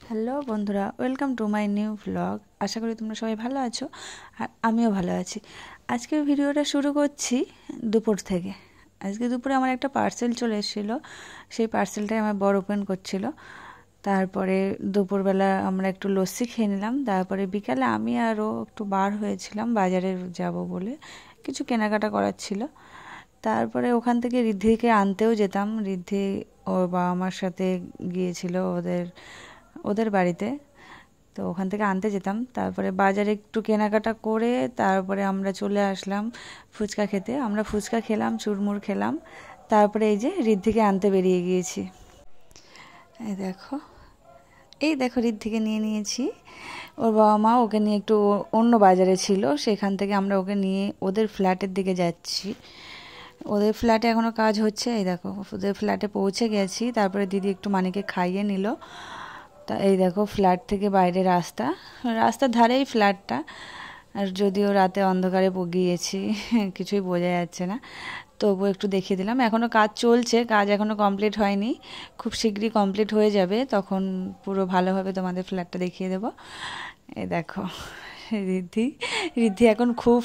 Hello বন্ধুরা, welcome to my new vlog. আশা করি তোমরা সবাই ভালো আছো আর আমিও ভালো আছি। আজকে ভিডিওটা শুরু করছি দুপুর থেকে। আজকে দুপুরে আমার একটা পার্সেল চলে এসেছিলো, সেই পার্সেলটাই আমার বর ওপেন করছিল। তারপরে দুপুরবেলা আমরা একটু লস্যি খেয়ে নিলাম। তারপরে বিকালে আমি আরও একটু বার হয়েছিলাম বাজারে যাব বলে, কিছু কেনাকাটা করার ছিল। তারপরে ওখান থেকে ঋদ্ধিকে আনতেও যেতাম। ঋদ্ধি ওর বাবা মার সাথে গিয়েছিল ওদের ওদের বাড়িতে, তো ওখান থেকে আনতে যেতাম। তারপরে বাজারে একটু কেনাকাটা করে তারপরে আমরা চলে আসলাম ফুচকা খেতে। আমরা ফুচকা খেলাম, চুরমুর খেলাম। তারপরে এই যে ঋদ্ধিকে আনতে বেরিয়ে গিয়েছি। এই দেখো ঋদ্ধিকে নিয়ে নিয়েছি। ওর বাবা মা ওকে নিয়ে একটু অন্য বাজারে ছিল, সেখান থেকে আমরা ওকে নিয়ে ওদের ফ্ল্যাটের দিকে যাচ্ছি। ওদের ফ্ল্যাটে এখনও কাজ হচ্ছে। এই দেখো ওদের ফ্ল্যাটে পৌঁছে গেছি। তারপরে দিদি একটু মানিকে খাইয়ে নিল। তা এই দেখো ফ্ল্যাট থেকে বাইরে রাস্তার ধারেই ফ্ল্যাটটা। আর যদিও রাতে অন্ধকারে গিয়েছি কিছুই বোঝা যাচ্ছে না, তবুও একটু দেখিয়ে দিলাম। এখনও কাজ চলছে, কাজ এখনও কমপ্লিট হয়নি, খুব শীঘ্রই কমপ্লিট হয়ে যাবে, তখন পুরো ভালোভাবে তোমাদের ফ্ল্যাটটা দেখিয়ে দেবো। এই দেখো ঋদ্ধি ঋদ্ধি এখন খুব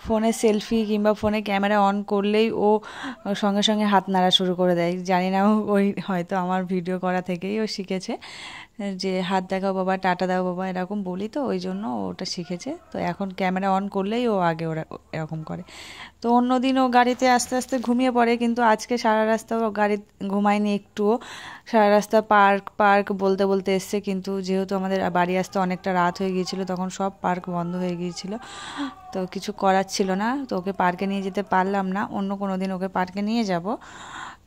ফোনে সেলফি কিংবা ফোনে ক্যামেরা অন করলেই ও সঙ্গে সঙ্গে হাত নাড়া শুরু করে দেয়। জানি না, ওই হয়তো আমার ভিডিও করা থেকেই ও শিখেছে যে হাত দেখাও বাবা, টাটা দাও বাবা, এরকম বলি, তো ওই জন্য ওটা শিখেছে। তো এখন ক্যামেরা অন করলেই ও আগে ওরা এরকম করে। তো অন্যদিন ও গাড়িতে আস্তে আস্তে ঘুমিয়ে পড়ে, কিন্তু আজকে সারা রাস্তা ও গাড়ি ঘুমায়নি একটুও। সারা রাস্তা পার্ক পার্ক বলতে বলতে এসছে, কিন্তু যেহেতু আমাদের বাড়ি আসতে অনেকটা রাত হয়ে গিয়েছিল, তখন সব পার্ক বন্ধ হয়ে গিয়েছিল, তো কিছু করার ছিল না। তো ওকে পার্কে নিয়ে যেতে পারলাম না, অন্য কোনো দিন ওকে পার্কে নিয়ে যাব।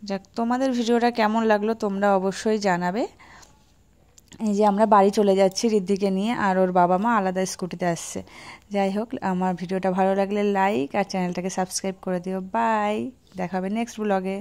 যাক, তোমাদের ভিডিওটা কেমন লাগলো তোমরা অবশ্যই জানাবে। এই যে আমরা বাড়ি চলে যাচ্ছি ঋদ্ধিকে নিয়ে, আর ওর বাবা মা আলাদা স্কুটিতে আসছে। যাই হোক, আমার ভিডিওটা ভালো লাগলে লাইক আর চ্যানেলটাকে সাবস্ক্রাইব করে দিও। বাই, দেখা হবে নেক্সট ব্লগে।